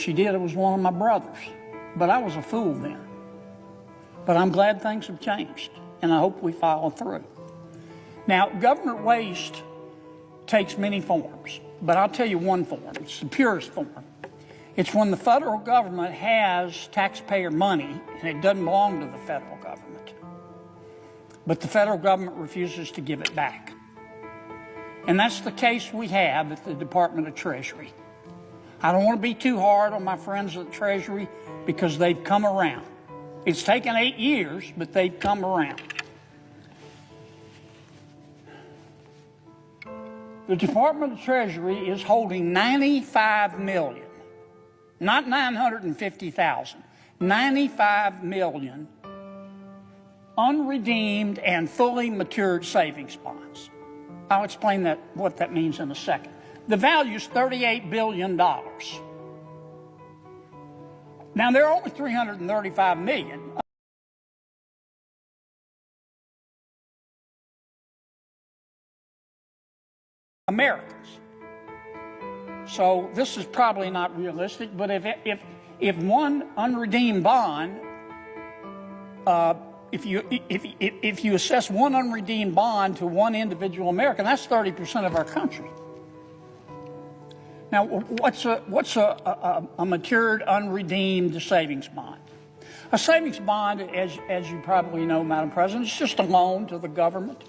she did, it was one of my brothers. But I was a fool then. But I'm glad things have changed, and I hope we follow through. Now, government waste takes many forms, but I'll tell you one form. It's the purest form. It's when the federal government has taxpayer money and it doesn't belong to the federal government, but the federal government refuses to give it back. And that's the case we have at the Department of Treasury. I don't want to be too hard on my friends at the Treasury because they've come around. It's taken 8 years, but they've come around. The Department of Treasury is holding $95 million, not 950,000, 95 million unredeemed and fully matured savings bonds. I'll explain what that means in a second. The value is $38 billion. Now, there are only 335 million. Americans. So this is probably not realistic, but if one unredeemed bond, if you assess one unredeemed bond to one individual American, that's 30% of our country. Now, what's a matured unredeemed savings bond? A savings bond, as you probably know, Madam President, is just a loan to the government.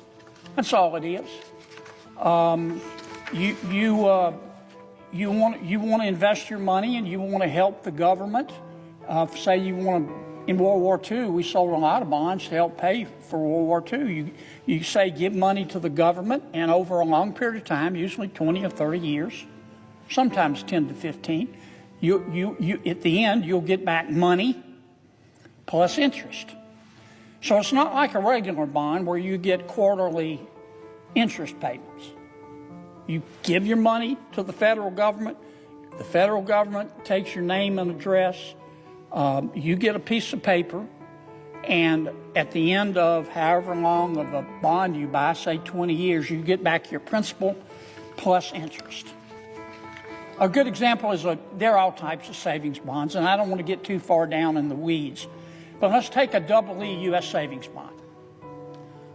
That's all it is. You want to invest your money and you want to help the government. Say you want to, in World War II, we sold a lot of bonds to help pay for World War II. You say give money to the government, and over a long period of time, usually 20 or 30 years, sometimes 10 to 15, at the end, you'll get back money plus interest. So it's not like a regular bond where you get quarterly interest payments. You give your money to the federal government takes your name and address, you get a piece of paper, and at the end of however long of a bond you buy, say 20 years, you get back your principal plus interest. A good example is there are all types of savings bonds, and I don't want to get too far down in the weeds, but let's take a double E U.S. savings bond.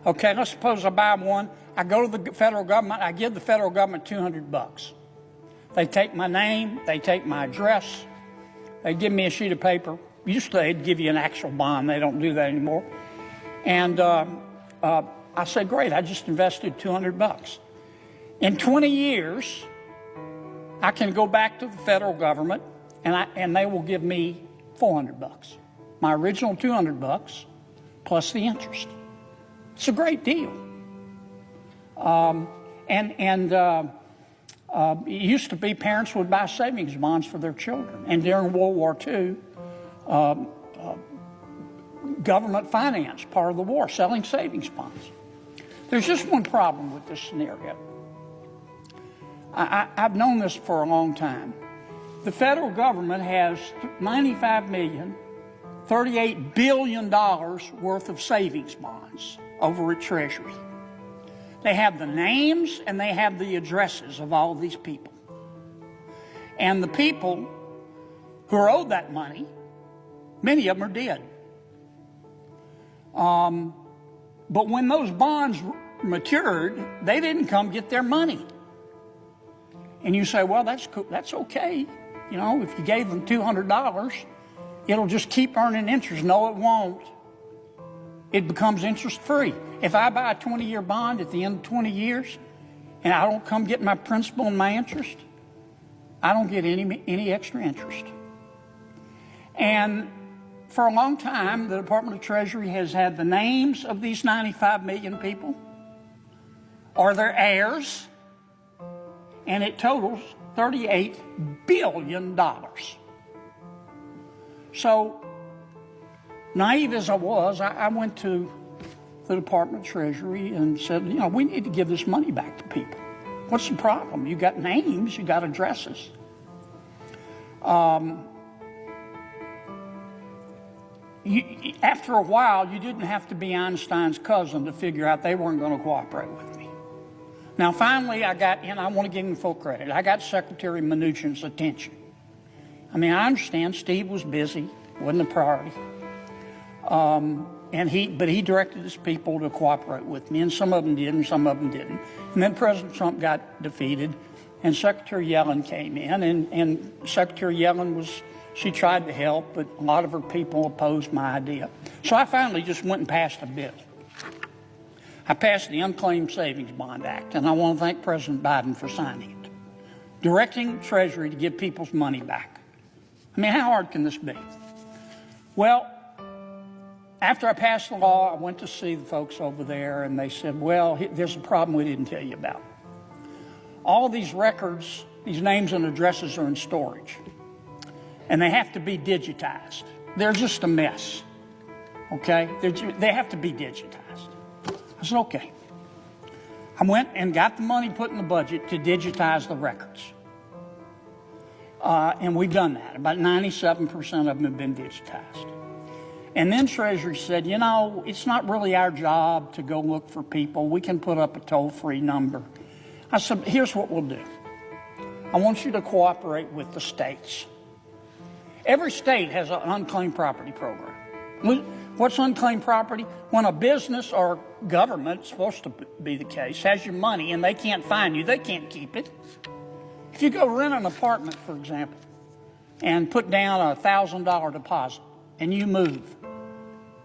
Okay, let's suppose I buy one. I go to the federal government, I give the federal government $200. They take my name, they take my address, they give me a sheet of paper. Used to they'd give you an actual bond, they don't do that anymore. And I say, great, I just invested $200. In 20 years, I can go back to the federal government and they will give me $400. My original $200 plus the interest. It's a great deal. It used to be parents would buy savings bonds for their children. And during World War II, government financed part of the war, selling savings bonds. There's just one problem with this scenario. I've known this for a long time. The federal government has $95 million, $38 billion worth of savings bonds over at Treasury. They have the names and they have the addresses of all of these people. And the people who are owed that money, many of them are dead. But when those bonds matured, they didn't come get their money. And you say, well, that's cool. That's okay. You know, if you gave them $200, it'll just keep earning interest. No, it won't. It becomes interest-free. If I buy a 20-year bond at the end of 20 years and I don't come get my principal and my interest, I don't get any extra interest. And for a long time, the Department of Treasury has had the names of these 95 million people or their heirs, and it totals $38 billion. So, naive as I was, I went to the Department of Treasury and said, you know, we need to give this money back to people. What's the problem? You got names, you got addresses. After a while, you didn't have to be Einstein's cousin to figure out they weren't going to cooperate with me. Now, finally, I want to give him full credit, I got Secretary Mnuchin's attention. I mean, I understand Steve was busy, wasn't a priority. But he directed his people to cooperate with me, and some of them did and some of them didn't. And then President Trump got defeated, and Secretary Yellen came in, and Secretary Yellen she tried to help, but a lot of her people opposed my idea. So I finally just went and passed a bill. I passed the Unclaimed Savings Bond Act, and I want to thank President Biden for signing it, directing Treasury to give people's money back. I mean, how hard can this be? Well, after I passed the law, I went to see the folks over there, and they said, well, there's a problem we didn't tell you about. All these records, these names and addresses are in storage, and they have to be digitized. They're just a mess, okay? They have to be digitized. I said, okay. I went and got the money put in the budget to digitize the records. And we've done that. About 97% of them have been digitized. And then Treasury said, you know, it's not really our job to go look for people. We can put up a toll-free number. I said, here's what we'll do. I want you to cooperate with the states. Every state has an unclaimed property program. What's unclaimed property? When a business or government, it's supposed to be the case, has your money and they can't find you, they can't keep it. If you go rent an apartment, for example, and put down a $1,000 deposit and you move,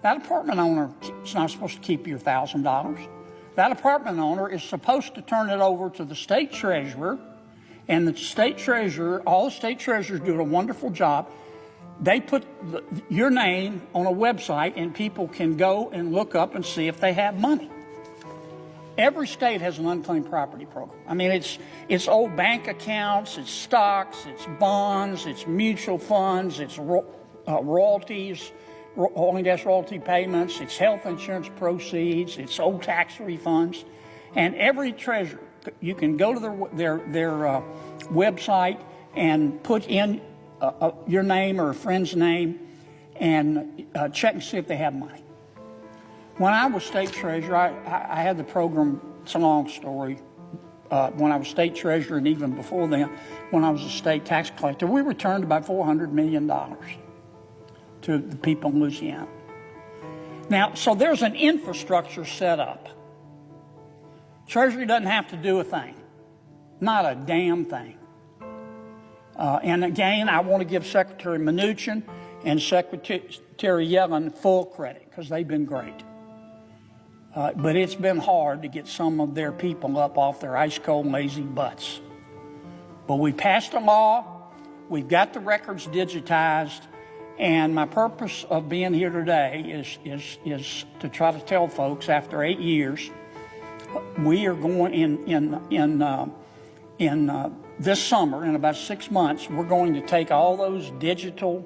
that apartment owner is not supposed to keep your $1,000. That apartment owner is supposed to turn it over to the state treasurer, and the state treasurer, all the state treasurers do a wonderful job. They put your name on a website, and people can go and look up and see if they have money. Every state has an unclaimed property program. I mean, it's old bank accounts, it's stocks, it's bonds, it's mutual funds, it's royalties, oil and gas royalty payments, it's health insurance proceeds, it's old tax refunds. And every treasurer, you can go to their website and put in your name or a friend's name and check and see if they have money. When I was state treasurer, I had the program, it's a long story, when I was state treasurer and even before then, when I was a state tax collector, we returned about $400 million to the people in Louisiana. Now, so there's an infrastructure set up. Treasury doesn't have to do a thing, not a damn thing. And again, I want to give Secretary Mnuchin and Secretary Yellen full credit because they've been great. But it's been hard to get some of their people up off their ice-cold, lazy butts. But we passed a law, we've got the records digitized, and my purpose of being here today is to try to tell folks after 8 years, we are going in this summer, in about 6 months, we're going to take all those digital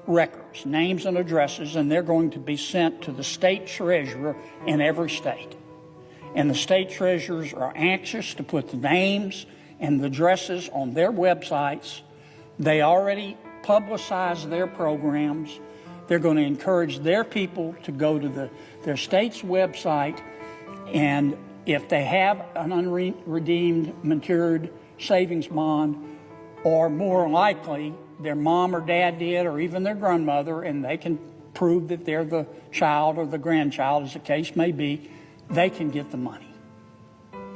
records, names and addresses, and they're going to be sent to the state treasurer in every state. And the state treasurers are anxious to put the names and the addresses on their websites. They already publicize their programs. They're going to encourage their people to go to their state's website, and if they have an unredeemed, matured savings bond, or more likely their mom or dad did, or even their grandmother, and they can prove that they're the child or the grandchild, as the case may be, they can get the money.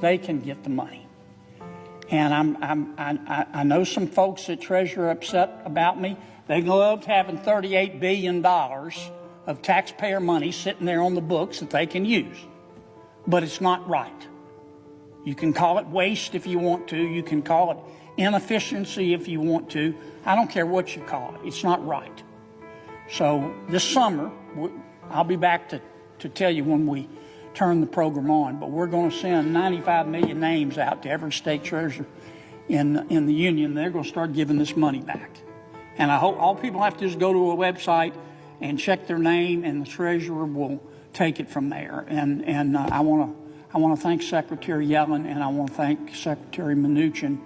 They can get the money. And I know some folks at Treasury are upset about me. They loved having $38 billion of taxpayer money sitting there on the books that they can use. But it's not right. You can call it waste if you want to. You can call it inefficiency if you want to. I don't care what you call it. It's not right. So this summer, I'll be back to tell you when we turn the program on, but we're going to send 95 million names out to every state treasurer in the union. They're going to start giving this money back. And I hope all people have to do is go to a website and check their name, and the treasurer will take it from there. And I want to thank Secretary Yellen, and I want to thank Secretary Mnuchin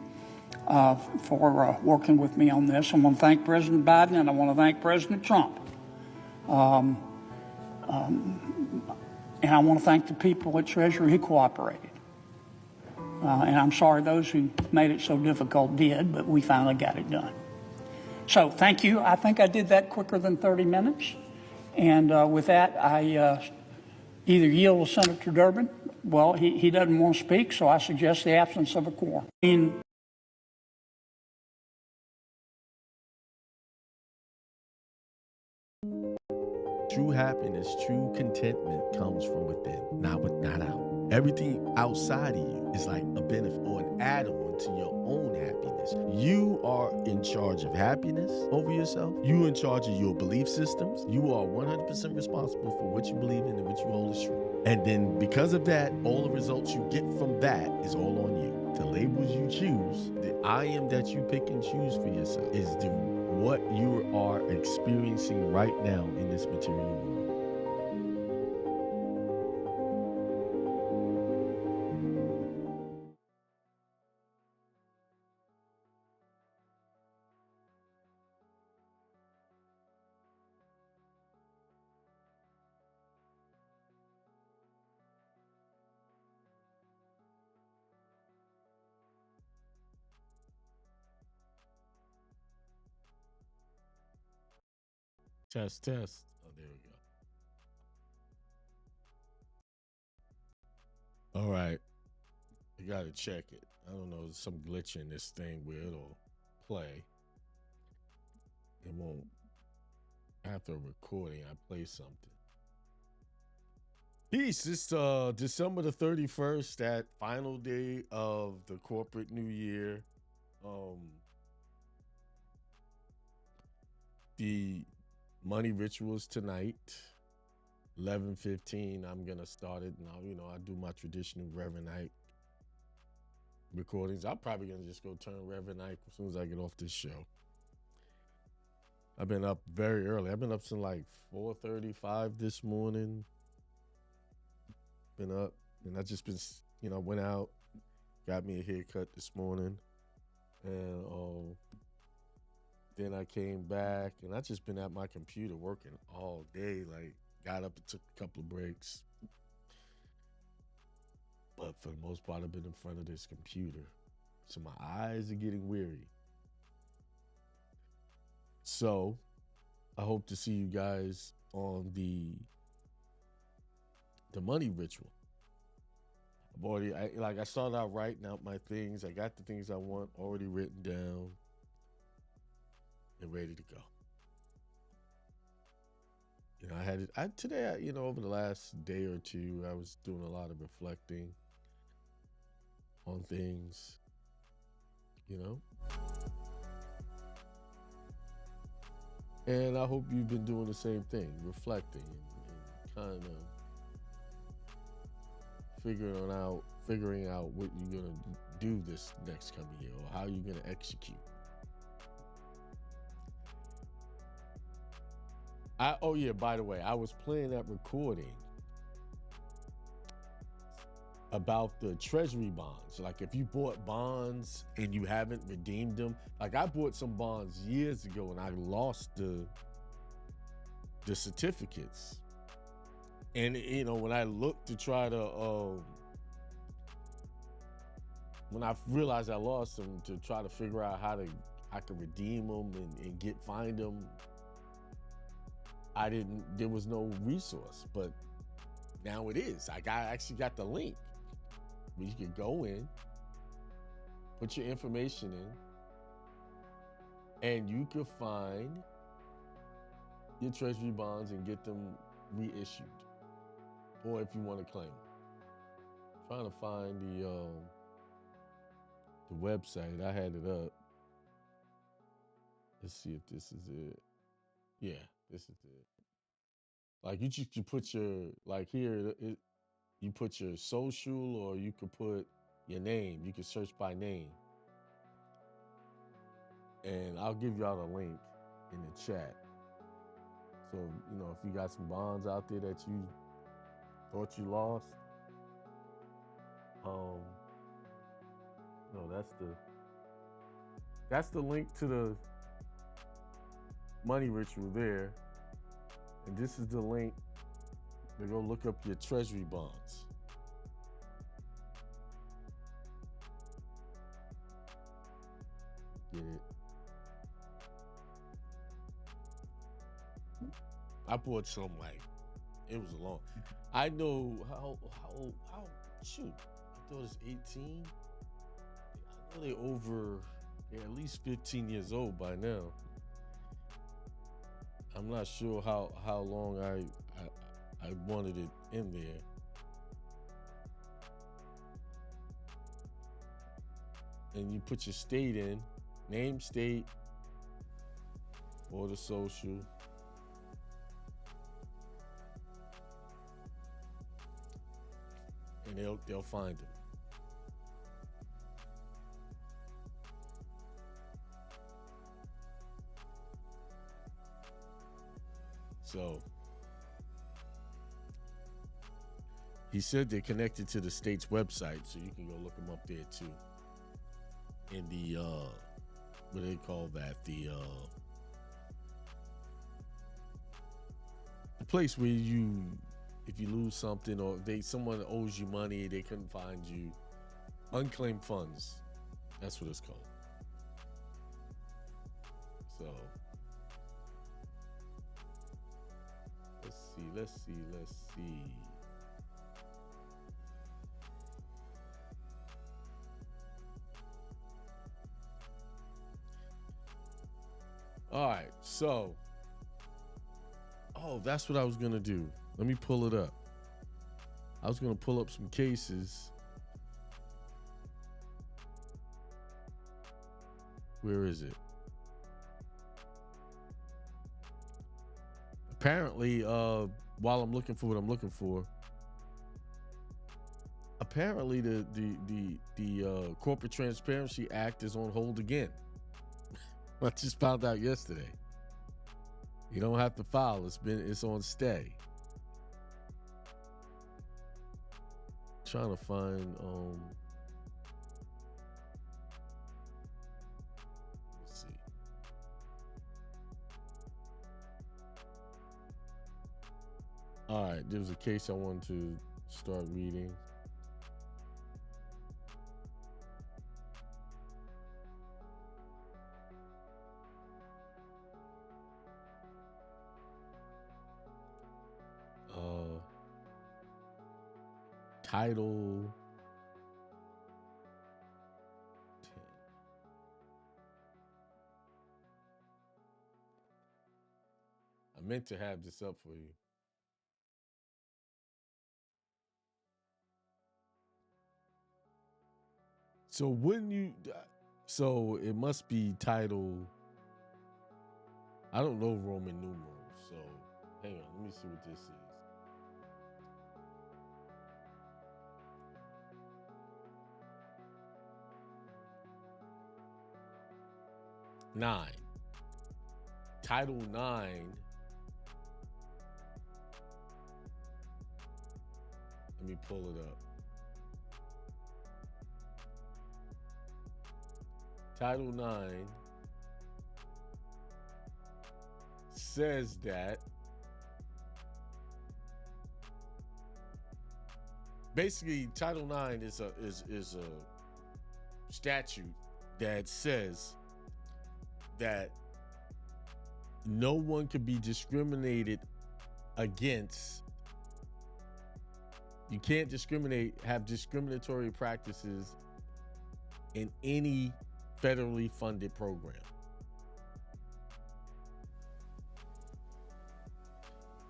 for working with me on this. I want to thank President Biden, and I want to thank President Trump. And I want to thank the people at Treasury who cooperated. And I'm sorry those who made it so difficult did, but we finally got it done. So thank you. I think I did that quicker than 30 minutes. And with that, I either yield to Senator Durbin. Well, he doesn't want to speak, so I suggest the absence of a quorum. True happiness, true contentment comes from within, not out. Everything outside of you is like a benefit or an add-on to your own happiness. You are in charge of happiness over yourself. You are in charge of your belief systems. You are 100% responsible for what you believe in and what you hold as true. And then because of that, all the results you get from that is all on you. The labels you choose, the I am that you pick and choose for yourself is what you are experiencing right now in this material world. Test. Oh, there we go. All right. You got to check it. I don't know. There's some glitch in this thing where it'll play. It won't. After a recording, I play something. Peace. It's December the 31st, that final day of the corporate new year. The money rituals tonight. 11:15. I'm gonna start it now. I do my traditional Reverend Ike recordings. I'm probably gonna just go turn Reverend Ike as soon as I get off this show. I've been up very early. I've been up since like 4:35 this morning. Been up, and I just been, went out, got me a haircut this morning, and then I came back, and I just been at my computer working all day. Like, got up and took a couple of breaks, but for the most part, I've been in front of this computer, so my eyes are getting weary. So I hope to see you guys on the money ritual. I started out writing out my things. I got the things I want already written down and ready to go. I had it today, over the last day or two, I was doing a lot of reflecting on things, and I hope you've been doing the same thing, reflecting and kind of figuring out what you're gonna do this next coming year, or how you're gonna execute. By the way, I was playing that recording about the treasury bonds. Like, if you bought bonds and you haven't redeemed them, like I bought some bonds years ago and I lost the certificates. And when I looked to try to when I realized I lost them, to try to figure out how I could redeem them and find them, there was no resource. But now it is. I actually got the link where you can go in, put your information in, and you could find your treasury bonds and get them reissued, or if you want to claim them. Trying to find the website. I had it up. Let's see if this is it. Yeah, this is it. Like, you put your, like, here, you put your social, or you could put your name. You can search by name. And I'll give y'all the link in the chat. So, if you got some bonds out there that you thought you lost, that's the link to the money ritual there. And this is the link to go look up your treasury bonds. Get it. I bought some like it was a long. I know how shoot. I thought it's 18. I know they're at least 15 years old by now. I'm not sure how long I wanted it in there. And you put your state in, name, state, or the social. And they'll find them. So he said they're connected to the state's website, so you can go look them up there too. In the what do they call that? The place where if you lose something or someone owes you money, they couldn't find you. Unclaimed funds. That's what it's called. So let's see. All right, so that's what I was gonna do. Let me pull it up. I was gonna pull up some cases. Where is it? Apparently, while I'm looking for what I'm looking for, apparently the Corporate Transparency Act is on hold again. I just found out yesterday. You don't have to file. It's on stay. Trying to find let's see. All right, there was a case I wanted to start reading. Title 10. I meant to have this up for you. So so it must be title, I don't know Roman numerals, so hang on, let me see what this is. Title 9. Let me pull it up. Title 9 says that basically Title 9 is a statute that says that no one can be discriminated against. You can't have discriminatory practices in any federally funded program.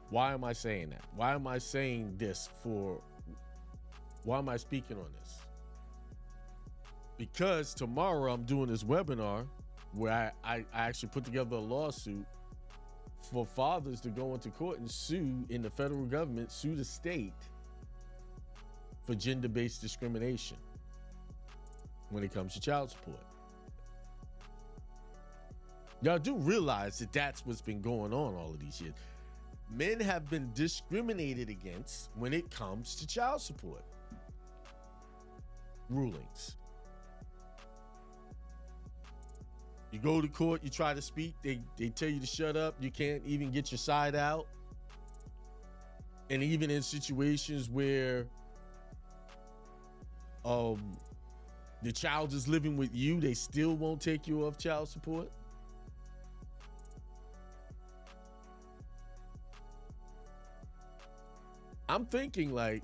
Why am I saying that? Why am I saying this why am I speaking on this? Because tomorrow I'm doing this webinar where I actually put together a lawsuit for fathers to go into court and sue in the federal government, sue the state for gender-based discrimination when it comes to child support. Y'all do realize that that's what's been going on all of these years. Men have been discriminated against when it comes to child support rulings. You go to court, you try to speak, they tell you to shut up, you can't even get your side out. And even in situations where the child is living with you, they still won't take you off child support. I'm thinking like,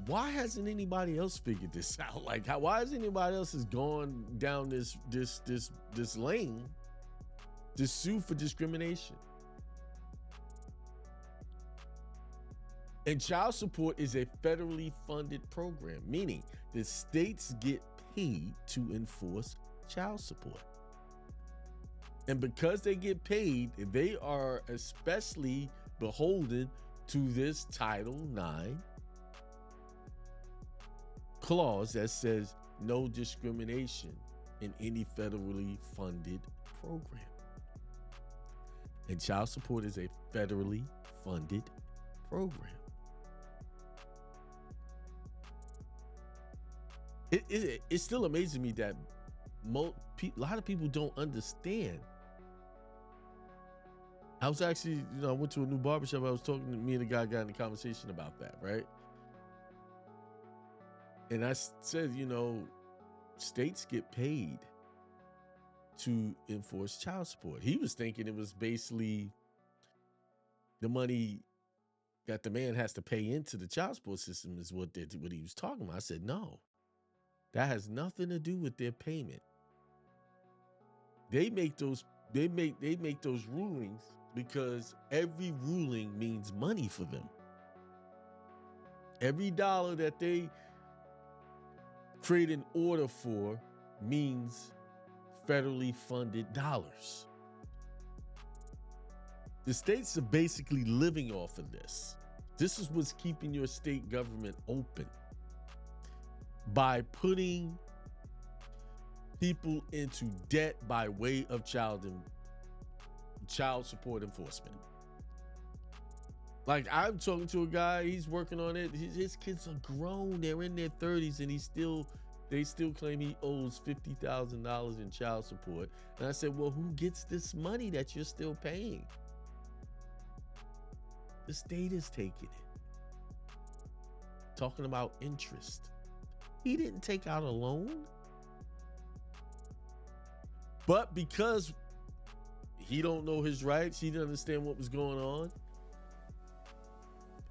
why hasn't anybody else figured this out? Like, why has anybody else has gone down this lane to sue for discrimination? And child support is a federally funded program, meaning the states get paid to enforce child support. And because they get paid, they are especially beholden to this Title IX clause that says no discrimination in any federally funded program. And child support is a federally funded program. It still amazes me that a lot of people don't understand. I was actually, I went to a new barbershop. I was talking to me and the guy got in a conversation about that, right? And I said, states get paid to enforce child support. He was thinking it was basically the money that the man has to pay into the child support system is what he was talking about. I said, no, that has nothing to do with their payment. They make those rulings because every ruling means money for them. Every dollar that they create an order for means federally funded dollars. The states are basically living off of this. This is what's keeping your state government open, by putting people into debt by way of child support enforcement. Like, I'm talking to a guy, he's working on it. His kids are grown, they're in their 30s, and they still claim he owes $50,000 in child support. And I said, well, who gets this money that you're still paying? The state is taking it. Talking about interest. He didn't take out a loan. But because he don't know his rights, he didn't understand what was going on.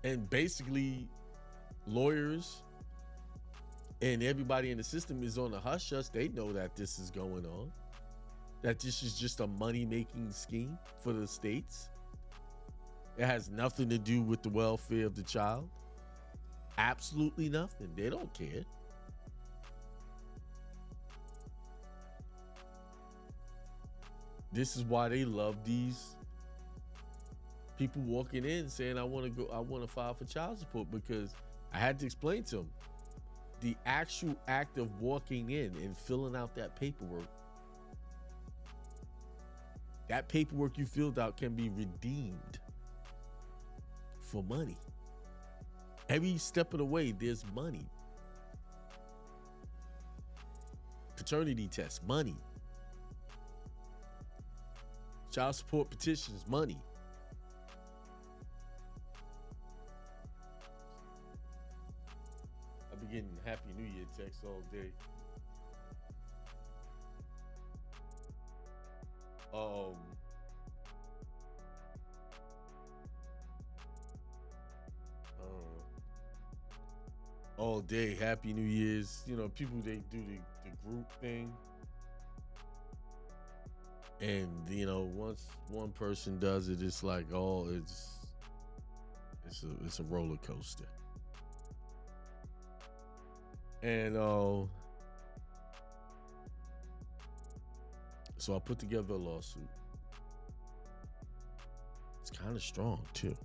And basically, lawyers and everybody in the system is on the hush hush. They know that this is going on, that this is just a money-making scheme for the states. It has nothing to do with the welfare of the child. Absolutely nothing. They don't care. This is why they love these people walking in saying, I want to file for child support, because I had to explain to them the actual act of walking in and filling out that paperwork. That paperwork you filled out can be redeemed for money. Every step of the way, there's money. Paternity tests, money. Child support petitions, money. I've been getting Happy New Year texts all day. All day, Happy New Year's. People, they do the group thing. And, once one person does it, it's like, it's a roller coaster. And so I put together a lawsuit. It's kind of strong too.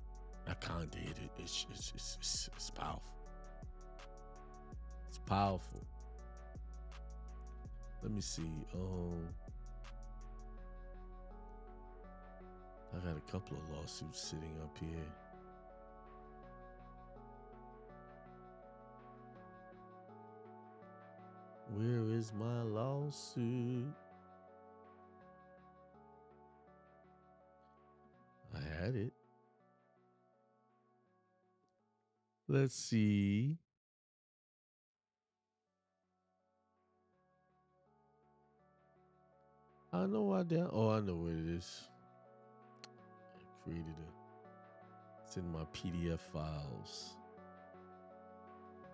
I kind of did it. It's powerful. It's powerful. Let me see. I got a couple of lawsuits sitting up here. Where is my lawsuit? I had it. Let's see. I know I know where it is. I created It's in my PDF files.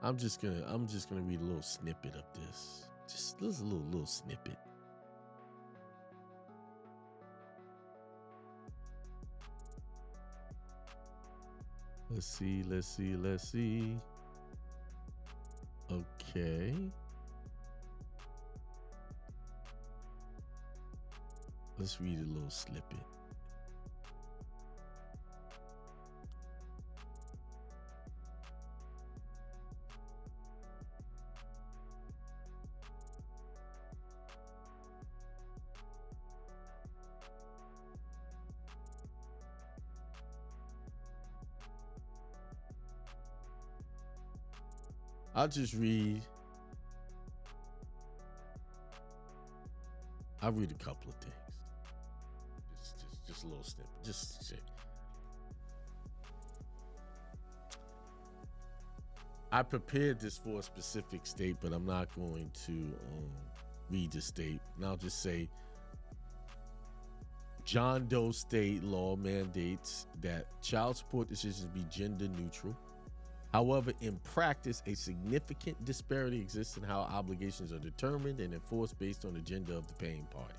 I'm just gonna read a little snippet of this. Just a little snippet. Let's see. Okay. Let's read a little snippet. I'll read a couple of things. Just a little snippet. Just shit. I prepared this for a specific state, but I'm not going to read the state. And I'll just say John Doe state law mandates that child support decisions be gender neutral. However, in practice, a significant disparity exists in how obligations are determined and enforced based on the gender of the paying party.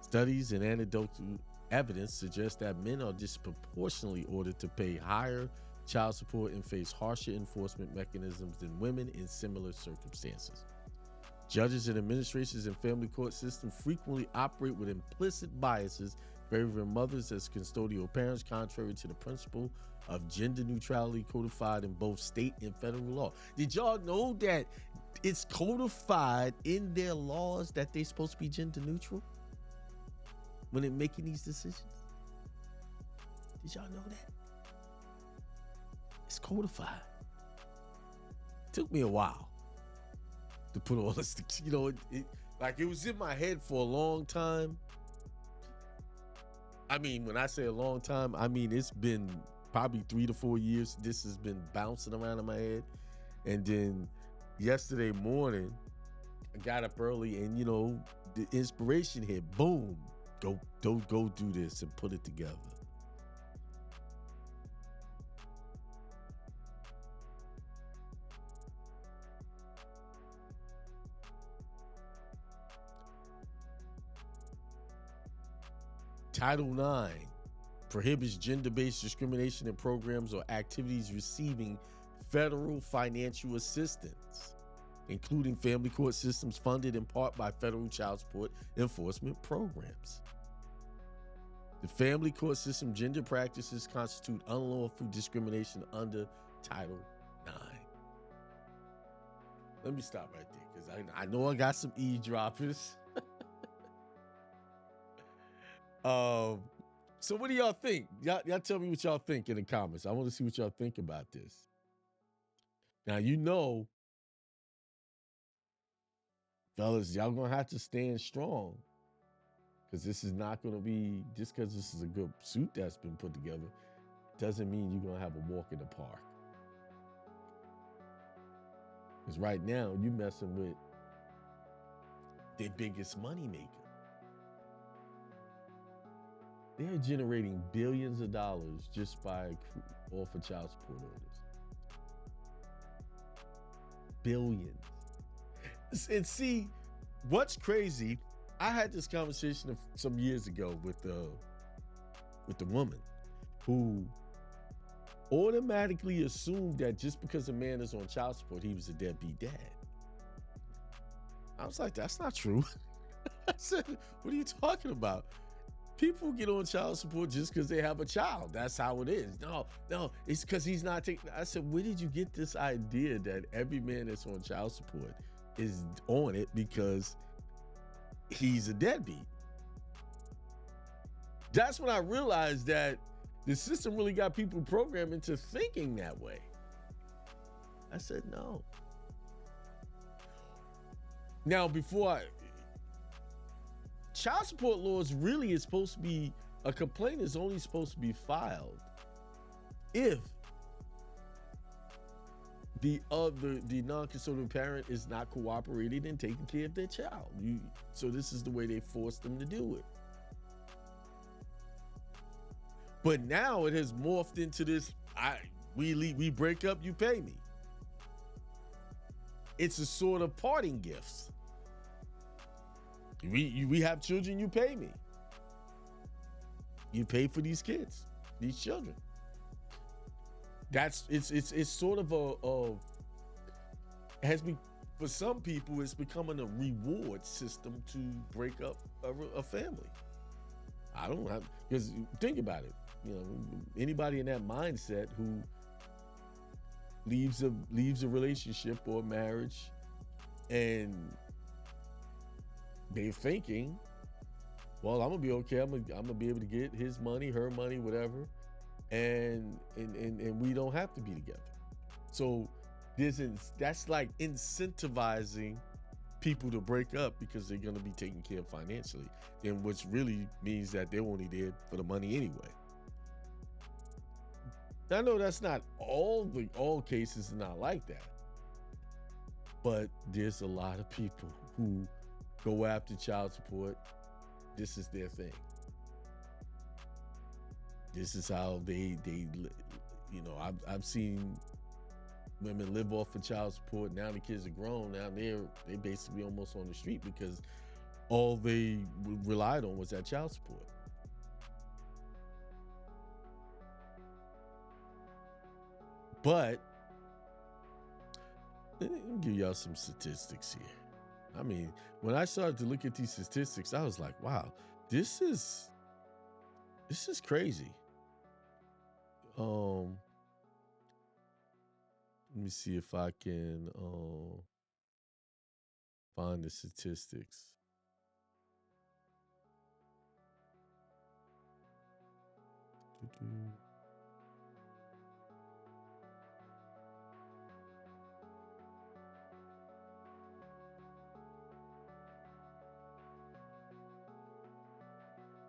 Studies and anecdotal evidence suggest that men are disproportionately ordered to pay higher child support and face harsher enforcement mechanisms than women in similar circumstances. Judges and administrations in family court systems frequently operate with implicit biases favoring mothers as custodial parents, contrary to the principle of gender neutrality codified in both state and federal law. Did y'all know that it's codified in their laws that they're supposed to be gender neutral when they're making these decisions? Did y'all know that? It's codified. It took me a while to put all this, it was in my head for a long time. I mean, when I say a long time, I mean, it's been probably 3 to 4 years. This has been bouncing around in my head. And then yesterday morning, I got up early and, the inspiration hit. Boom. Go do this and put it together. Title IX prohibits gender-based discrimination in programs or activities receiving federal financial assistance, including family court systems funded in part by federal child support enforcement programs. The family court system gender practices constitute unlawful discrimination under Title IX. Let me stop right there because I know I got some eavesdroppers. So what do y'all think? Y'all tell me what y'all think in the comments. I want to see what y'all think about this. Now, fellas, y'all gonna have to stand strong because this is not gonna be, just because this is a good suit that's been put together, doesn't mean you're gonna have a walk in the park. Because right now, you messing with their biggest moneymaker. They're generating billions of dollars just by off of child support orders. Billions. And see, what's crazy, I had this conversation some years ago with the woman who automatically assumed that just because a man is on child support, he was a deadbeat dad. I was like, that's not true. I said, what are you talking about? People get on child support just because they have a child. That's how it is. No, it's because he's not taking. I said, where did you get this idea that every man that's on child support is on it because he's a deadbeat? That's when I realized that the system really got people programmed into thinking that way. I said, no. Now, child support laws really is supposed to be, a complaint is only supposed to be filed if the non-custodial parent is not cooperating and taking care of their child. So this is the way they force them to do it. But now it has morphed into this, we break up, you pay me. It's a sort of parting gift. We have children, you pay me. You pay for these kids, these children. It's sort of for some people, it's becoming a reward system to break up a family. I don't have, because think about it, anybody in that mindset who leaves a relationship or a marriage and they're thinking, well, I'm gonna be okay. I'm gonna be able to get his money, her money, whatever, and we don't have to be together. So that's like incentivizing people to break up because they're gonna be taken care of financially, and which really means that they're only there for the money anyway. I know that's not all cases, not like that, but there's a lot of people who go after child support. This is their thing. This is how they I've seen women live off of child support. Now the kids are grown. Now they basically almost on the street because all they relied on was that child support. But let me give y'all some statistics here. I mean, when I started to look at these statistics, I was like, wow, this is crazy. Let me see if I can find the statistics.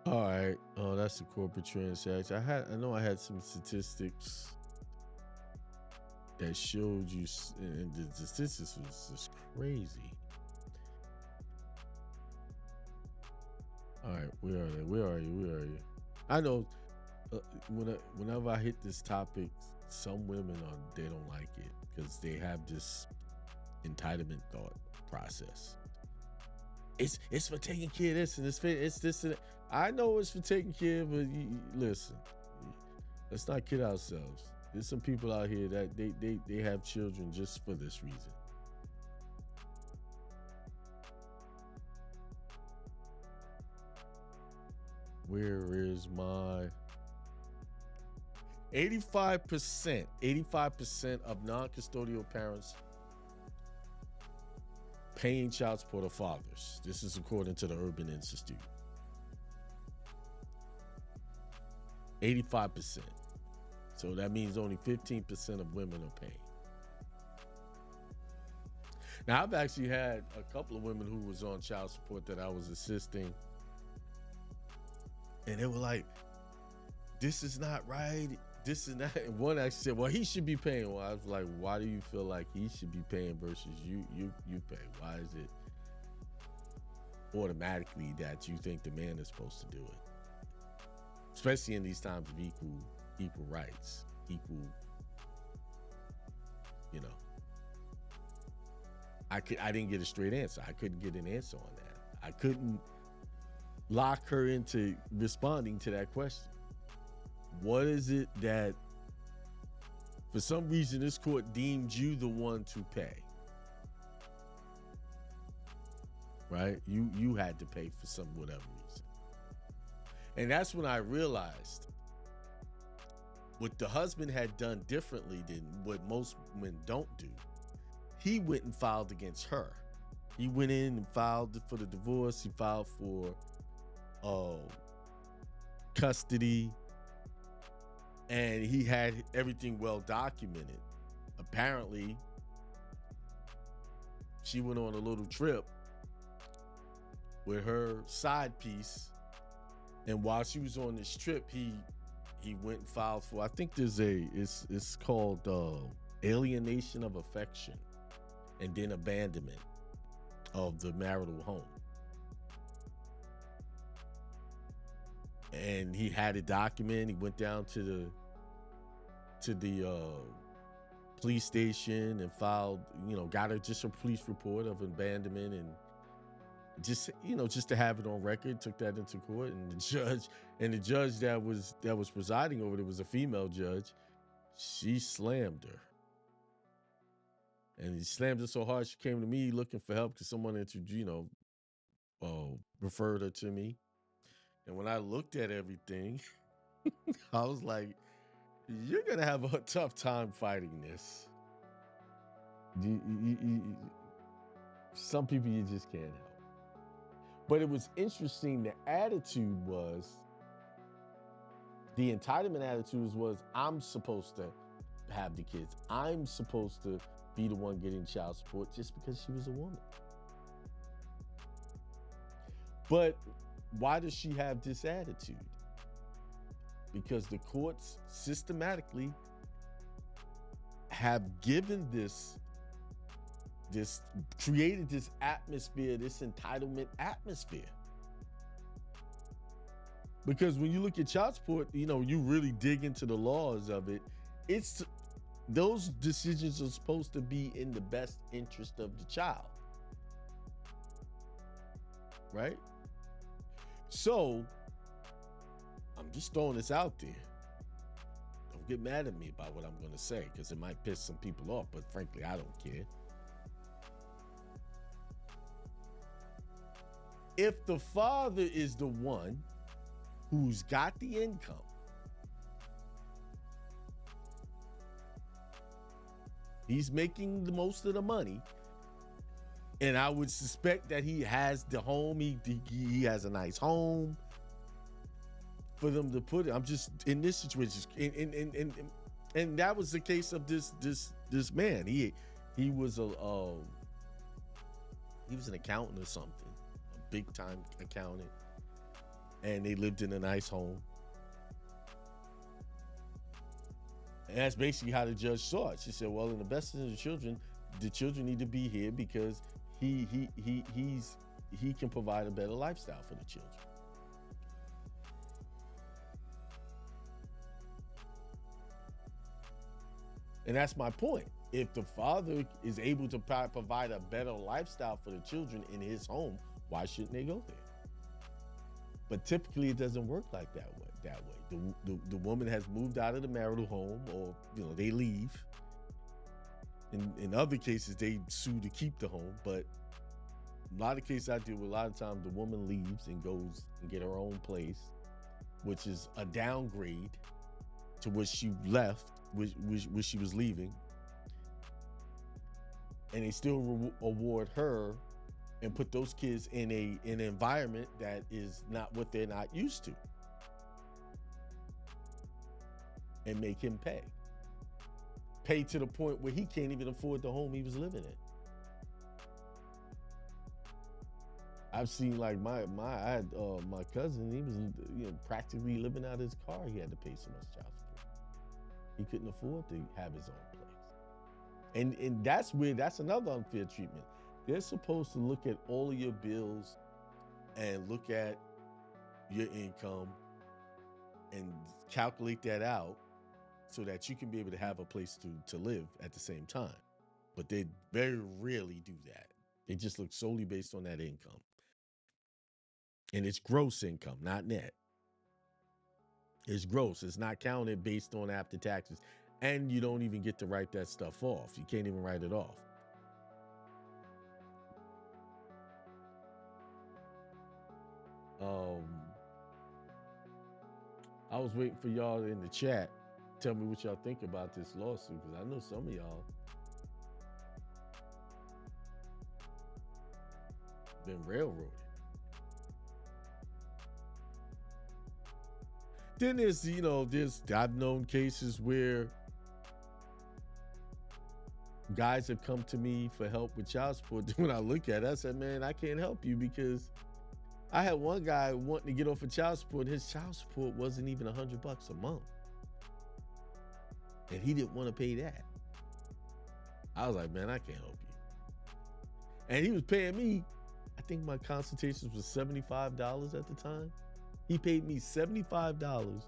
All right. Oh, that's the corporate transaction. I know I had some statistics that showed you, and the statistics was just crazy. All right, where are they? Where are you? I know whenever I hit this topic, some women they don't like it because they have this entitlement thought process. It's for taking care of this, and it's this and that. I know it's for taking care of, but listen, let's not kid ourselves. There's some people out here that they have children just for this reason. Where is my 85% of non-custodial parents paying child support are fathers. This is according to the Urban Institute. 85%. So that means only 15% of women are paying. Now, I've actually had a couple of women who was on child support that I was assisting, and they were like, this is not right. This is not. And one actually said, well, he should be paying. Well, I was like, why do you feel like he should be paying versus you pay? Why is it automatically that you think the man is supposed to do it? Especially in these times of equal rights, I didn't get a straight answer. I couldn't get an answer on that. I couldn't lock her into responding to that question. What is it that, for some reason, this court deemed you the one to pay? Right? You had to pay for some whatever reason. And that's when I realized what the husband had done differently than what most men don't do. He went and filed against her. He went in and filed for the divorce. He filed for custody. And he had everything well documented. Apparently, she went on a little trip with her side piece. And while she was on this trip, he went and filed for, I think it's called alienation of affection and then abandonment of the marital home. And he had a document. He went down to the police station and filed, got just a police report of abandonment, and just to have it on record, took that into court. And the judge that was presiding over it was a female judge. She slammed her. And he slammed her so hard, she came to me looking for help because someone referred her to me. And when I looked at everything, I was like, you're going to have a tough time fighting this. Some people you just can't help. But it was interesting. The attitude was, the entitlement attitude was, I'm supposed to have the kids. I'm supposed to be the one getting child support just because she was a woman. But why does she have this attitude? Because the courts systematically have given created this atmosphere, this entitlement atmosphere. Because when you look at child support, you really dig into the laws of it. Those decisions are supposed to be in the best interest of the child. Right? So, I'm just throwing this out there. Don't get mad at me about what I'm going to say, because it might piss some people off, but frankly, I don't care. If the father is the one who's got the income, he's making the most of the money, and I would suspect that he has the home, he has a nice home for them to put it. I'm just in this situation, and that was the case of this man. He was an accountant or something. Big time accountant, and they lived in a nice home. And that's basically how the judge saw it. She said, well, in the best interest of the children need to be here because he can provide a better lifestyle for the children. And that's my point. If the father is able to provide a better lifestyle for the children in his home, why shouldn't they go there? But typically it doesn't work like that way. The woman has moved out of the marital home, or they leave. In other cases, they sue to keep the home. But a lot of cases I deal with, a lot of times the woman leaves and goes and get her own place, which is a downgrade to what she left, which she was leaving. And they still award her and put those kids in an environment that is not what they're not used to, and make him pay to the point where he can't even afford the home he was living in. I've seen like my cousin, he was practically living out of his car. He had to pay so much child support. He couldn't afford to have his own place. And that's another unfair treatment. They're supposed to look at all of your bills and look at your income and calculate that out so that you can be able to have a place to live at the same time. But they very rarely do that. They just look solely based on that income. And it's gross income, not net. It's gross. It's not counted based on after taxes. And you don't even get to write that stuff off. You can't even write it off. I was waiting for y'all in the chat. Tell me what y'all think about this lawsuit, because I know some of y'all been railroaded. Then I've known cases where guys have come to me for help with child support. When I look at it, I said, man, I can't help you, because I had one guy wanting to get off of child support. His child support wasn't even $100 a month. And he didn't want to pay that. I was like, man, I can't help you. And he was paying me, I think my consultations was $75 at the time. He paid me $75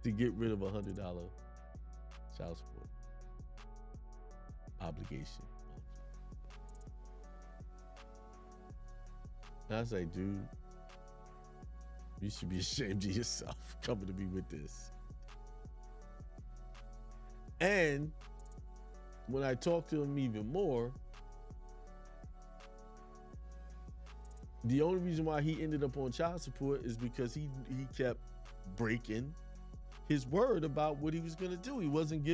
to get rid of a $100 child support obligation. And I was like, dude, you should be ashamed of yourself coming to me with this. And when I talked to him even more, the only reason why he ended up on child support is because he kept breaking his word about what he was going to do. He wasn't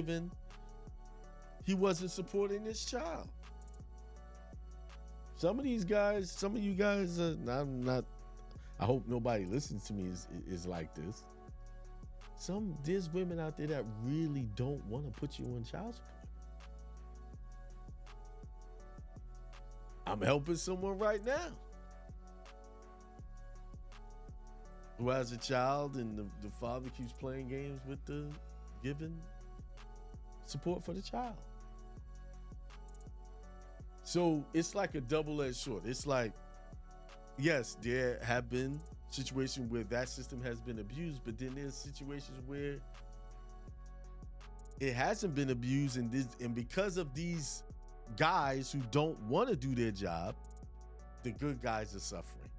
supporting this child. Some of you guys, I hope nobody listens to me is like this. There's women out there that really don't want to put you on child support. I'm helping someone right now who has a child, and the father keeps playing games with the giving support for the child. So it's like a double-edged sword. It's like, yes, there have been situations where that system has been abused, but then there's situations where it hasn't been abused, and because of these guys who don't want to do their job, the good guys are suffering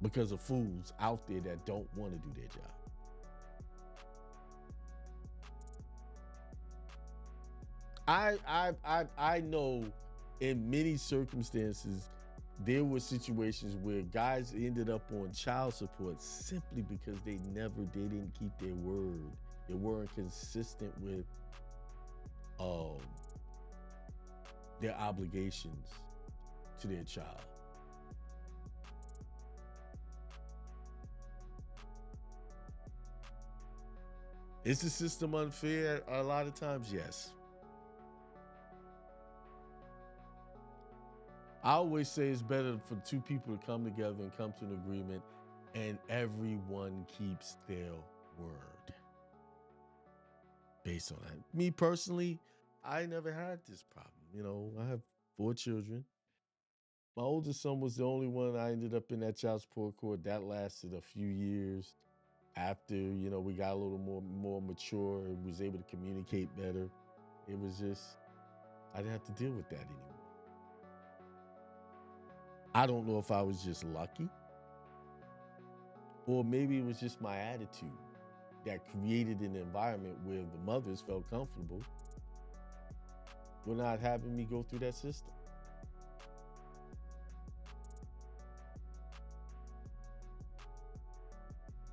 because of fools out there that don't want to do their job. I know in many circumstances there were situations where guys ended up on child support simply because they didn't keep their word. They weren't consistent with their obligations to their child. Is the system unfair? A lot of times, yes. I always say it's better for two people to come together and come to an agreement, and everyone keeps their word based on that. Me personally, I never had this problem. You know, I have 4 children. My oldest son was the only one I ended up in that child support court. That lasted a few years after, we got a little more mature and was able to communicate better. It was just, I didn't have to deal with that anymore. I don't know if I was just lucky, or maybe it was just my attitude that created an environment where the mothers felt comfortable with not having me go through that system.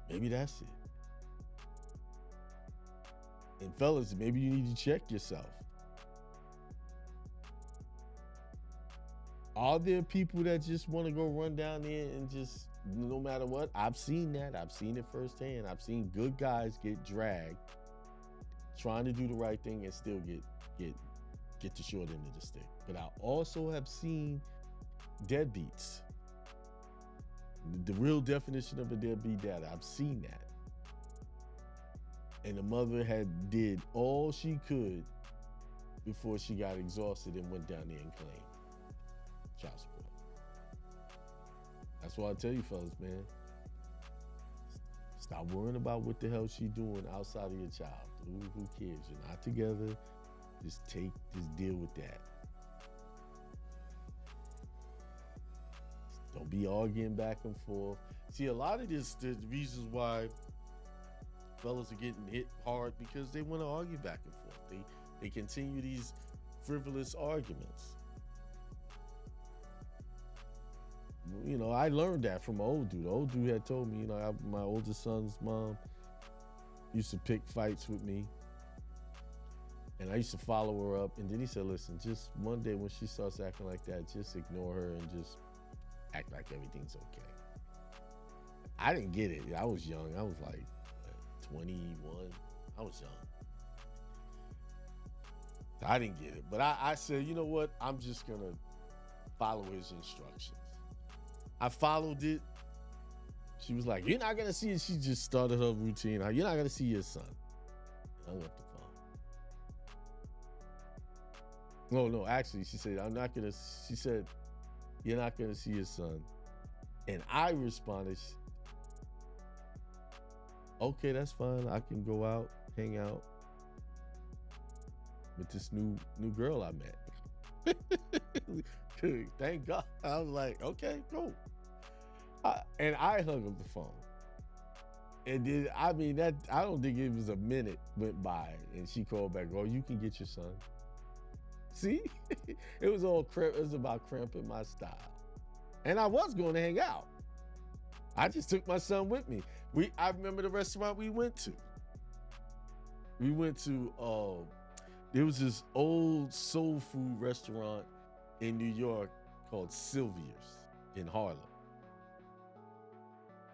Maybe that's it. And fellas, maybe you need to check yourself. Are there people that just want to go run down there and just, no matter what? I've seen that. I've seen it firsthand. I've seen good guys get dragged trying to do the right thing and still get the short end of the stick. But I also have seen deadbeats. The real definition of a deadbeat dad. I've seen that. And the mother did all she could before she got exhausted and went down there and claimed child support. That's why I tell you fellas, man, stop worrying about what the hell she's doing outside of your child. Who cares? You're not together. Just deal with that. Don't be arguing back and forth. See, a lot of this, the reasons why fellas are getting hit hard because they want to argue back and forth. They continue these frivolous arguments. I learned that from an old dude. The old dude had told me, my oldest son's mom used to pick fights with me, and I used to follow her up. And then he said, listen, just one day when she starts acting like that, just ignore her and just act like everything's okay. I didn't get it. I was young. I was like 21. I was young. I didn't get it. But I said, you know what? I'm just going to follow his instructions. I followed it. She was like, you're not going to see it. She just started her routine. You're not going to see your son. I hung up the phone. No, actually, she said, you're not going to see your son And I responded, okay, that's fine. I can go out, hang out with this new girl I met. Thank God. I was like, okay, cool. And I hung up the phone. And then, I mean, I don't think it was a minute went by and she called back, oh, you can get your son. See, it was about cramping my style. And I was going to hang out. I just took my son with me. I remember the restaurant we went to. We went to, there was this old soul food restaurant in New York called Sylvia's in Harlem.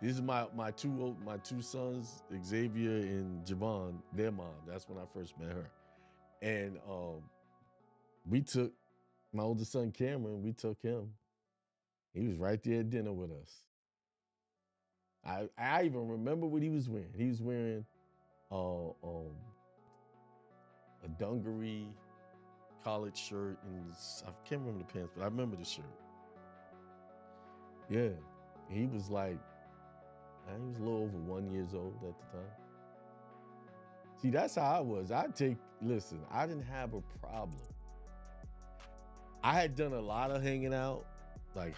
These are my two sons, Xavier and Javon, their mom. That's when I first met her. And we took my oldest son, Cameron, we took him. He was right there at dinner with us. I even remember what he was wearing. He was wearing a dungaree collared shirt, and I can't remember the pants, but I remember the shirt. Yeah, he was like, he was a little over 1 year old at the time. See, that's how I was. Listen, I didn't have a problem. I had done a lot of hanging out, like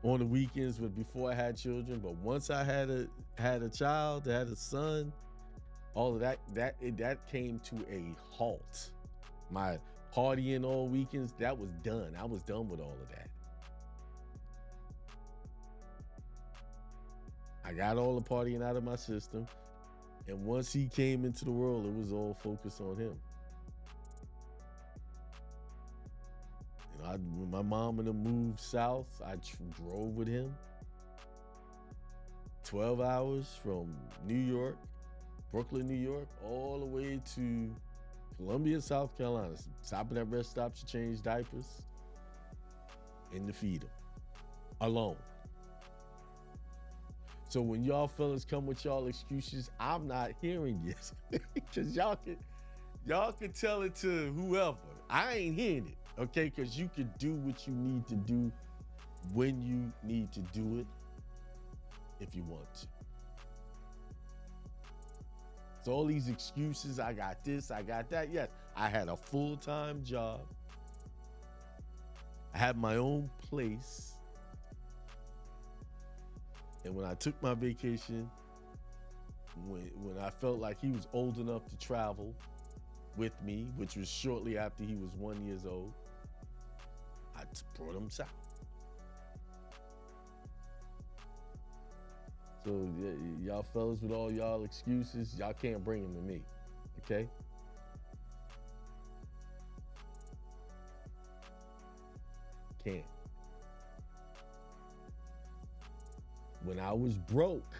on the weekends, but before I had children. But once I had a child, had a son, all of that came to a halt. My partying all weekends, that was done. I was done with all of that. I got all the partying out of my system. And once he came into the world, it was all focused on him. You know, when my mom and them moved south, I drove with him. 12 hours from New York, Brooklyn, New York, all the way to Columbia, South Carolina. Stop at that rest stop to change diapers and to feed him. Alone. So when y'all fellas come with y'all excuses, I'm not hearing this. Because y'all can tell it to whoever. I ain't hearing it, okay? Because you can do what you need to do when you need to do it if you want to. So all these excuses, I got this, I got that. Yes, I had a full-time job. I had my own place. And when I took my vacation, when I felt like he was old enough to travel with me, which was shortly after he was 1 year old, I brought him south. So y'all fellas with all y'all excuses, y'all can't bring him to me, okay? Can't. When I was broke,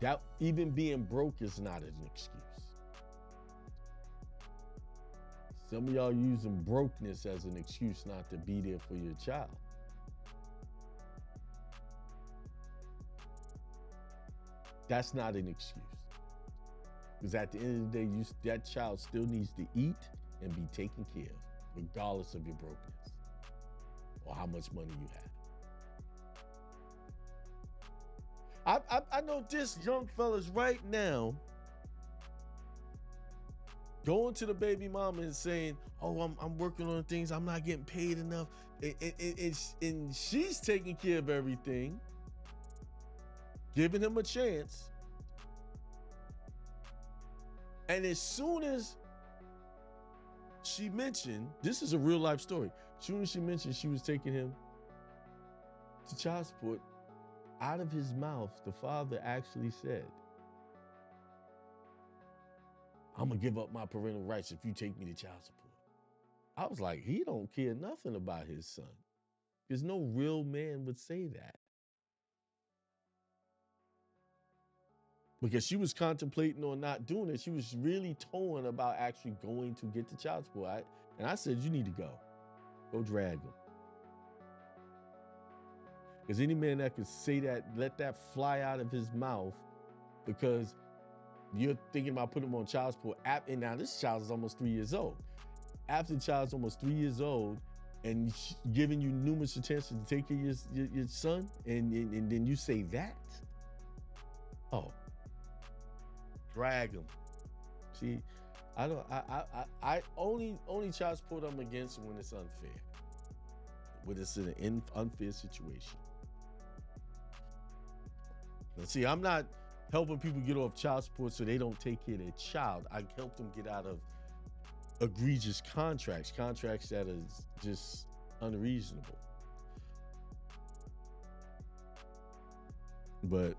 that even being broke is not an excuse. Some of y'all using brokenness as an excuse not to be there for your child. That's not an excuse. Because at the end of the day, that child still needs to eat and be taken care of, regardless of your brokenness or how much money you have. I know this young fella's right now going to the baby mama and saying, oh, I'm working on things, I'm not getting paid enough. And she's taking care of everything, giving him a chance. And as soon as she mentioned, this is a real life story, as soon as she mentioned she was taking him to child support, out of his mouth, the father actually said, I'm gonna give up my parental rights if you take me to child support. I was like, he don't care nothing about his son. Because no real man would say that. Because she was contemplating on not doing it. She was really torn about actually going to get the child support. And I said, you need to go. Go drag him. Because any man that could say that, let that fly out of his mouth because you're thinking about putting him on child support. And now this child is almost 3 years old. After the child's almost 3 years old, and giving you numerous chances to take care of your son, and then you say that? Oh, drag him. See, I don't. I only child support I'm against when it's unfair. When it's in an unfair situation. Now, see, I'm not helping people get off child support so they don't take care of their child. I help them get out of egregious contracts that is just unreasonable. But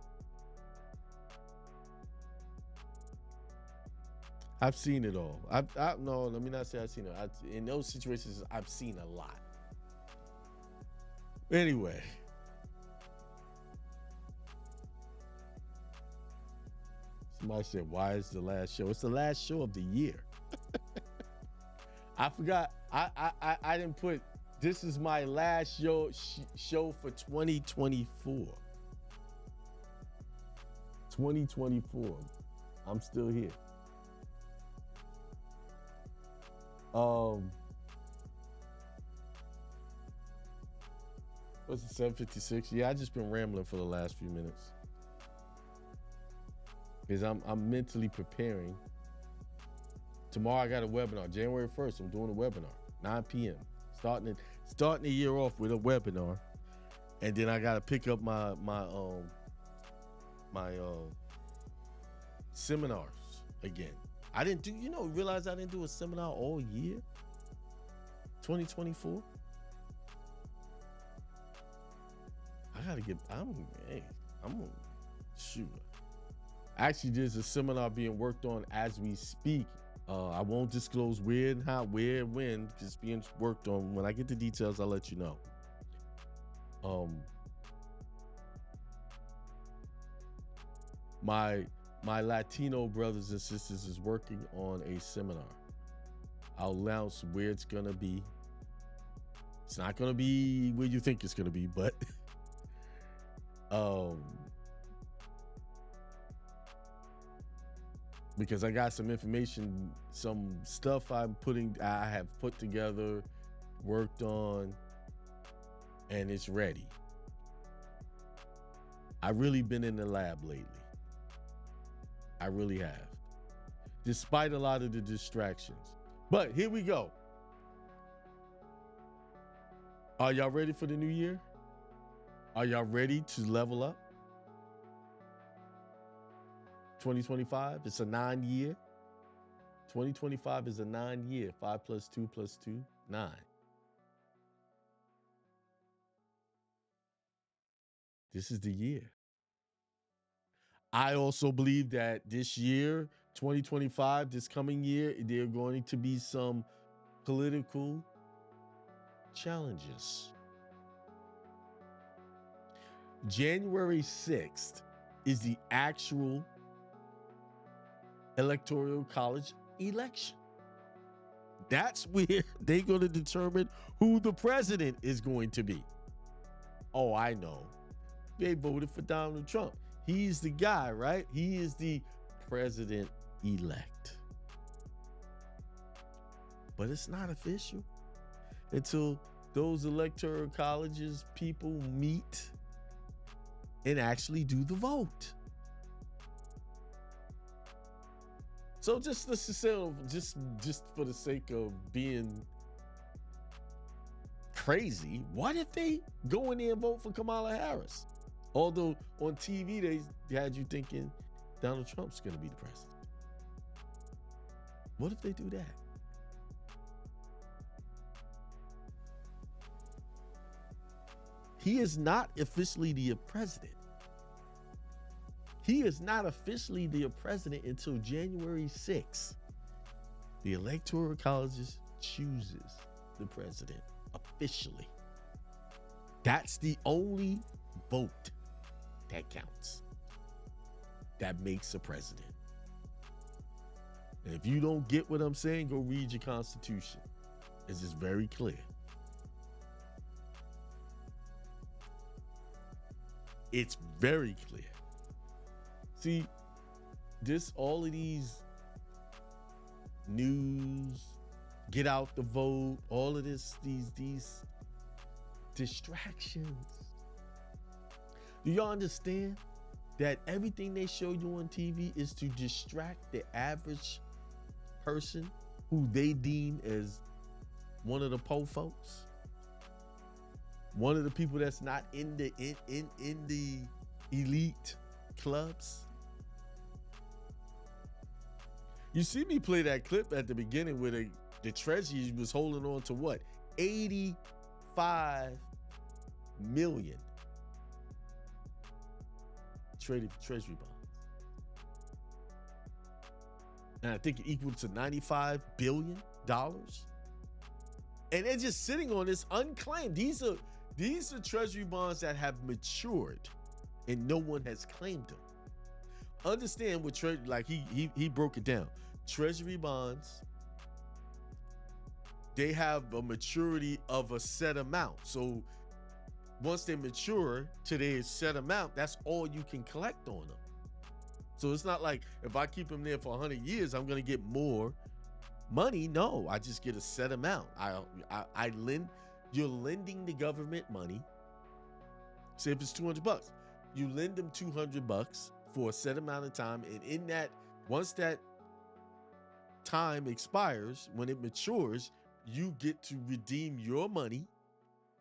I've seen it all. No, let me not say I've seen it. In those situations, I've seen a lot. Anyway. Somebody said, why is the last show? It's the last show of the year. I forgot. I didn't put, this is my last show for 2024. 2024. I'm still here. What's it, 7:56? Yeah, I just been rambling for the last few minutes. Because I'm mentally preparing. Tomorrow I got a webinar. January 1st, I'm doing a webinar, 9 p.m. Starting the year off with a webinar. And then I gotta pick up my seminars again. I didn't do, realize I didn't do a seminar all year? 2024? I gotta get, I'm gonna shoot. Actually, there's a seminar being worked on as we speak. I won't disclose where and how, where and when, because it's being worked on. When I get the details, I'll let you know. My Latino brothers and sisters is working on a seminar. I'll announce where it's gonna be. It's not gonna be where you think it's gonna be, but because I got some information, some stuff I have put together, worked on, and it's ready. I've really been in the lab lately. I really have, despite a lot of the distractions. But here we go. Are y'all ready for the new year? Are y'all ready to level up? 2025, it's a 9-year. 2025 is a 9-year. 5 + 2 + 2, 9. This is the year. I also believe that this year, 2025, this coming year, there are going to be some political challenges. January 6th is the actual Electoral College election. That's where they're going to determine who the president is going to be. Oh, I know. They voted for Donald Trump. He's the guy, right? He is the president-elect. But it's not official until those electoral colleges people meet and actually do the vote. So just let's just say, just for the sake of being crazy, what if they go in there and vote for Kamala Harris? Although on TV they had you thinking Donald Trump's going to be the president. What if they do that? He is not officially the president. He is not officially the president until January 6th. The Electoral College chooses the president officially. That's the only vote that counts, that makes a president. And if you don't get what I'm saying, go read your Constitution. It's just very clear. It's very clear. See, all of these news, get out the vote, all of these distractions. Do y'all understand that everything they show you on TV is to distract the average person who they deem as one of the po folks? One of the people that's not in the in the elite clubs? You see me play that clip at the beginning where the Treasury was holding on to what? 85 million Treasury bonds. And I think it equaled to $95 billion. And they're just sitting on this unclaimed. These are Treasury bonds that have matured and no one has claimed them. Understand what like he broke it down. Treasury bonds, they have a maturity of a set amount. So once they mature to their set amount, that's all you can collect on them. So it's not like if I keep them there for 100 years, I'm going to get more money. No, I just get a set amount. I lend, you're lending the government money. Say if it's $200, you lend them $200 for a set amount of time. And in that, once that time expires, when it matures, you get to redeem your money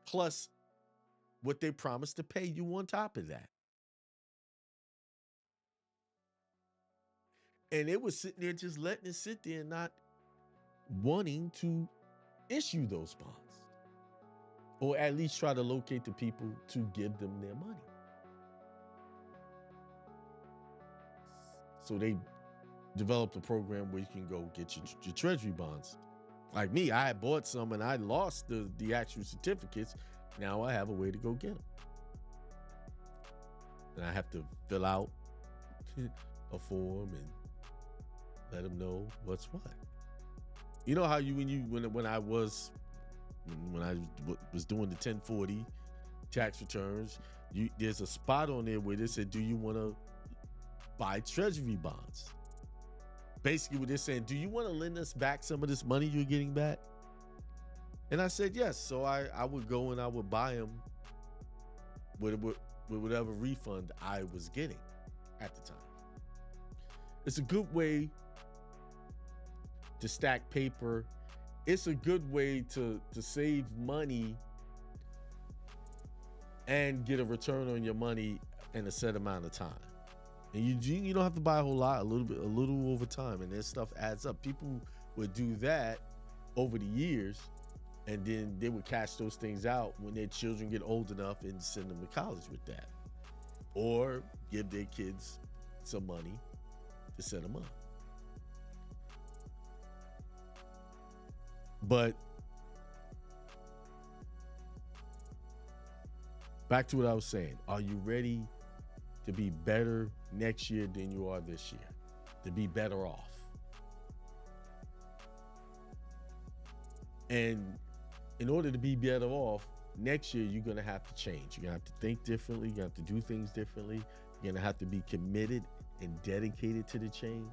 plus what they promised to pay you on top of that. And they were sitting there just letting it sit there and not wanting to issue those bonds, or at least try to locate the people to give them their money. So they developed a program where you can go get your Treasury bonds. Like me, I had bought some and I lost the actual certificates. Now I have a way to go get them. And I have to fill out a form and let them know what's what. You know how when I was doing the 1040 tax returns, there's a spot on there where they said, do you want to buy Treasury bonds? Basically what they're saying, do you want to lend us back some of this money you're getting back? And I said yes. So I would go and I would buy them with whatever refund I was getting at the time. It's a good way to stack paper. It's a good way to save money and get a return on your money in a set amount of time. And you don't have to buy a whole lot, a little over time, and this stuff adds up. People would do that over the years, and then they would cash those things out when their children get old enough and send them to college with that, or give their kids some money to set them up. But back to what I was saying, are you ready to be better next year than you are this year? To be better off? And in order to be better off, next year you're gonna have to change. You're gonna have to think differently, you're gonna have to do things differently, you're gonna have to be committed and dedicated to the change.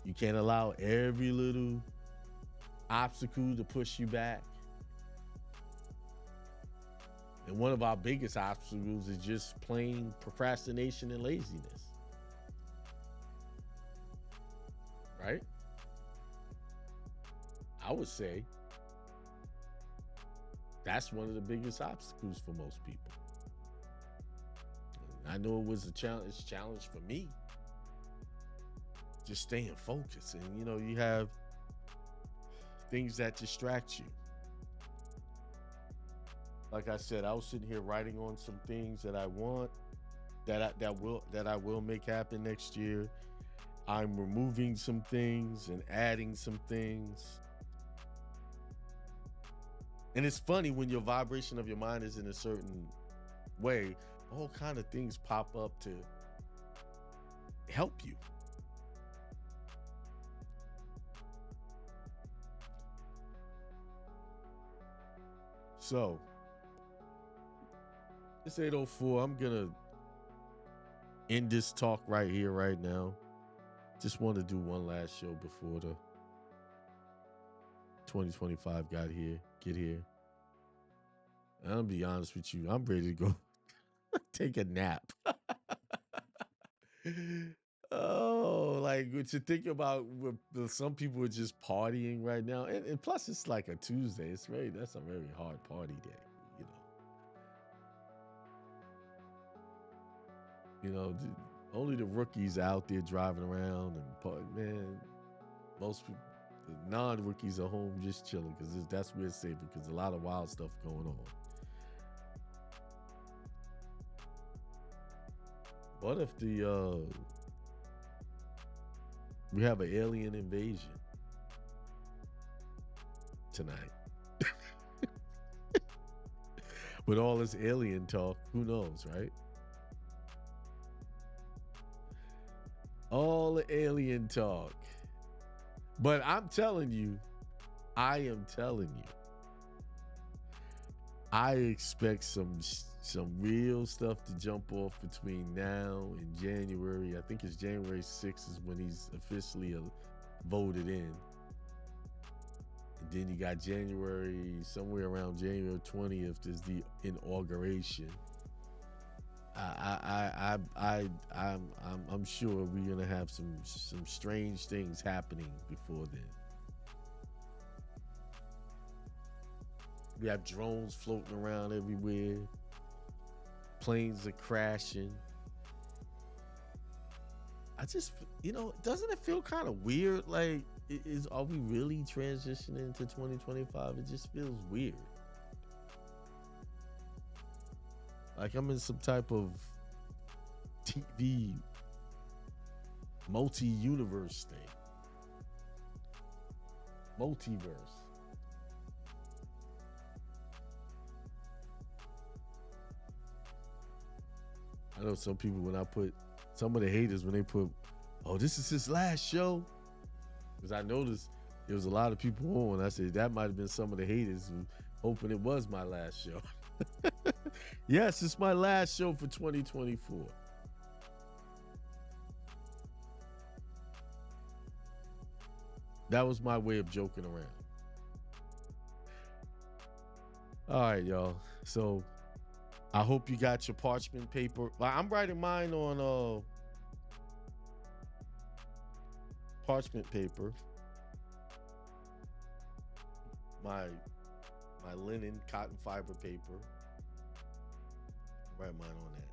You can't allow every little obstacle to push you back. And one of our biggest obstacles is just plain procrastination and laziness. Right? I would say that's one of the biggest obstacles for most people. And I know it was a challenge for me. Just staying focused. And you have things that distract you. Like I said, I was sitting here writing on some things that I want, that I will make happen next year. I'm removing some things and adding some things. And it's funny when your vibration of your mind is in a certain way, all kind of things pop up to help you. So it's 8:04. I'm gonna end this talk right here, right now. Just want to do one last show before 2025 get here. And I'll be honest with you, I'm ready to go take a nap. Oh, like what you think about some people are just partying right now. And plus it's like a Tuesday. That's a very hard party day, you know. You know, only the rookies out there driving around and party, man. Most people, the non-rookies are home just chilling because that's where it's safe because a lot of wild stuff going on. What if we have an alien invasion tonight? With all this alien talk, who knows, right? All the alien talk. But I'm telling you, I expect some real stuff to jump off between now and January. I think it's January 6th is when he's officially voted in. And then you got somewhere around January 20th is the inauguration. I'm sure we're gonna have some strange things happening before then. We have drones floating around everywhere. Planes are crashing. I just, doesn't it feel kind of weird? Like, are we really transitioning to 2025? It just feels weird. Like I'm in some type of TV multi-universe thing. Multiverse. I know some people some of the haters when they put, oh, this is his last show. Because I noticed there was a lot of people on. I said that might have been some of the haters who hoping it was my last show. Yes, it's my last show for 2024. That was my way of joking around. All right, y'all. So I hope you got your parchment paper. I'm writing mine on parchment paper. My linen cotton fiber paper. Write mine on that.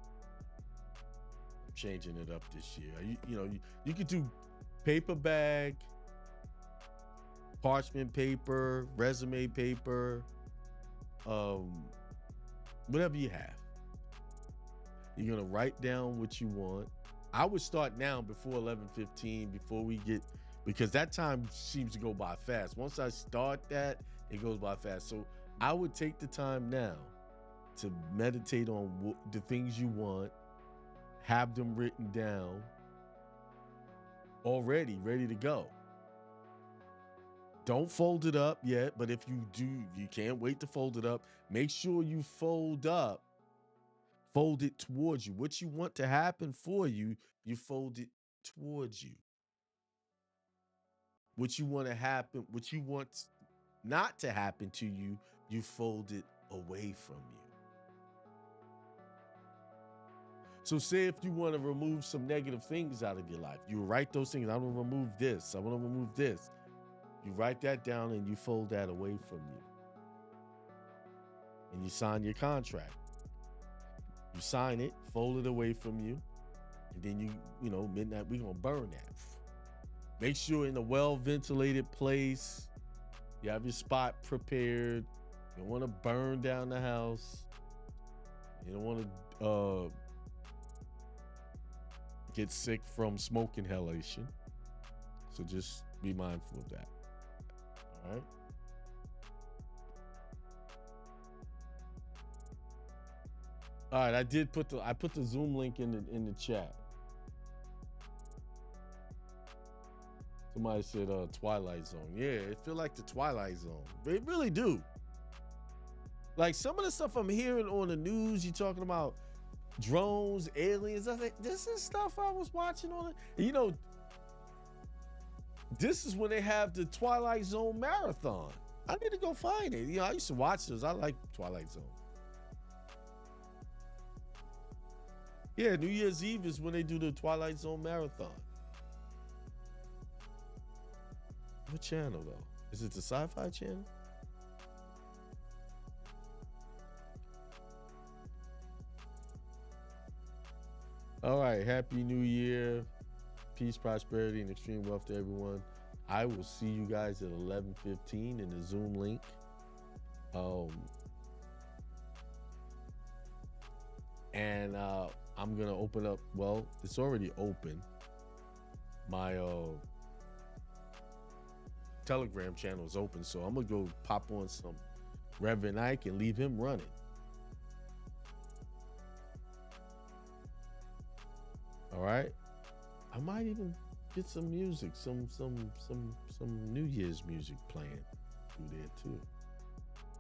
I'm changing it up this year. You could do paper bag, parchment paper, resume paper, whatever you have. You're gonna write down what you want. I would start now before 11:15, because that time seems to go by fast. Once I start that, it goes by fast. So I would take the time now to meditate on the things you want, have them written down already, ready to go. Don't fold it up yet, but if you do, you can't wait to fold it up. Make sure you fold it towards you. What you want to happen for you, you fold it towards you. What you want not to happen to you, you fold it away from you. So say if you want to remove some negative things out of your life, you write those things. I want to remove this. I want to remove this. You write that down and you fold that away from you. And you sign your contract. You sign it, fold it away from you. And then midnight, we're going to burn that. Make sure in a well-ventilated place, you have your spot prepared. You don't want to burn down the house. You don't want to get sick from smoke inhalation. So just be mindful of that. All right. All right, I put the Zoom link in the chat. Somebody said Twilight Zone. Yeah, it feel like the Twilight Zone. They really do. Like some of the stuff I'm hearing on the news, you talking about drones, aliens. I think this is stuff I was watching on it. This is when they have the Twilight Zone marathon. I need to go find it. I used to watch those. I like Twilight Zone. Yeah, New Year's Eve is when they do the Twilight Zone marathon. What channel though? Is it the Sci-Fi channel? All right, Happy New Year. Peace, prosperity, and extreme wealth to everyone. I will see you guys at 11:15 in the Zoom link. And I'm gonna open up. Well, it's already open. My Telegram channel is open, so I'm gonna go pop on some Reverend Ike and leave him running. All right. I might even get some music, some New Year's music playing through there too.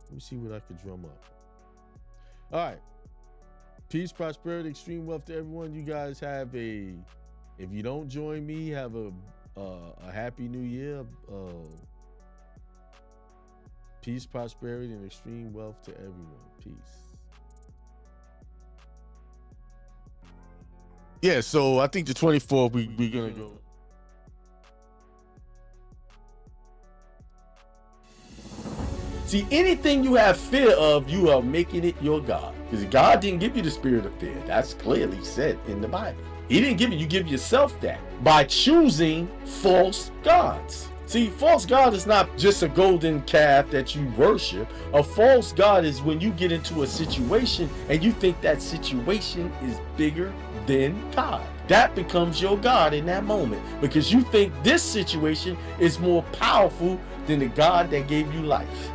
Let me see what I could drum up. All right. Peace, prosperity, extreme wealth to everyone. You guys have a, if you don't join me, have a happy new year. Peace, prosperity, and extreme wealth to everyone. Peace. Yeah, so I think the 24th, we're gonna go. See, anything you have fear of, you are making it your God. Because God didn't give you the spirit of fear. That's clearly said in the Bible. He didn't give it, you give yourself that by choosing false gods. See, false God is not just a golden calf that you worship. A false God is when you get into a situation and you think that situation is bigger than God. That becomes your God in that moment because you think this situation is more powerful than the God that gave you life.